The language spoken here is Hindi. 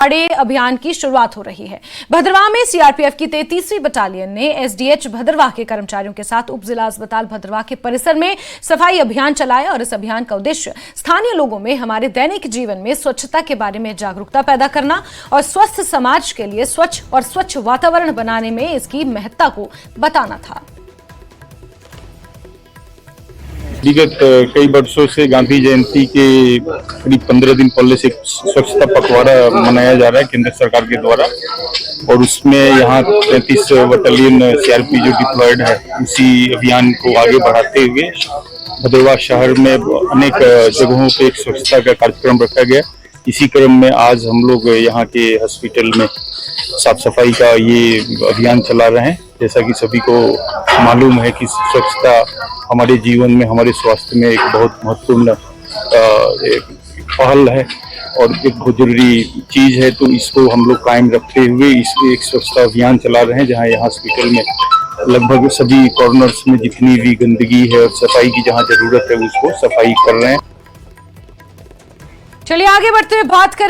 बड़े अभियान की शुरुआत हो रही है। भद्रवाह में सीआरपीएफ की 33वीं बटालियन ने एसडीएच भद्रवाह के कर्मचारियों के साथ उप जिला अस्पताल भद्रवाह के परिसर में सफाई अभियान चलाया और इस अभियान का उद्देश्य स्थानीय लोगों में हमारे दैनिक जीवन में स्वच्छता के बारे में जागरूकता पैदा करना और स्वस्थ समाज के लिए स्वच्छ और स्वच्छ वातावरण बनाने में इसकी महत्ता को बताना था। विगत कई वर्षों से गांधी जयंती के करीब 15 दिन पहले से स्वच्छता पखवाड़ा मनाया जा रहा है केंद्र सरकार के द्वारा, और उसमें यहाँ 33 बटालियन सीआरपी जो डिप्लॉयड है उसी अभियान को आगे बढ़ाते हुए भद्रवाह शहर में अनेक जगहों पे एक स्वच्छता का कार्यक्रम रखा गया। इसी क्रम में आज हम लोग यहाँ के हॉस्पिटल में साफ सफाई का ये अभियान चला रहे हैं। जैसा कि सभी को मालूम है कि स्वच्छता हमारे जीवन में, हमारे स्वास्थ्य में एक बहुत महत्वपूर्ण पहल है और एक बहुत जरूरी चीज है। तो इसको हम लोग कायम रखते हुए इस एक स्वच्छता अभियान चला रहे हैं, जहां यहाँ हॉस्पिटल में लगभग सभी कॉर्नर्स में जितनी भी गंदगी है और सफाई की जहां जरूरत है उसको सफाई कर रहे हैं। चलिए आगे बढ़ते हुए बात करेंगे।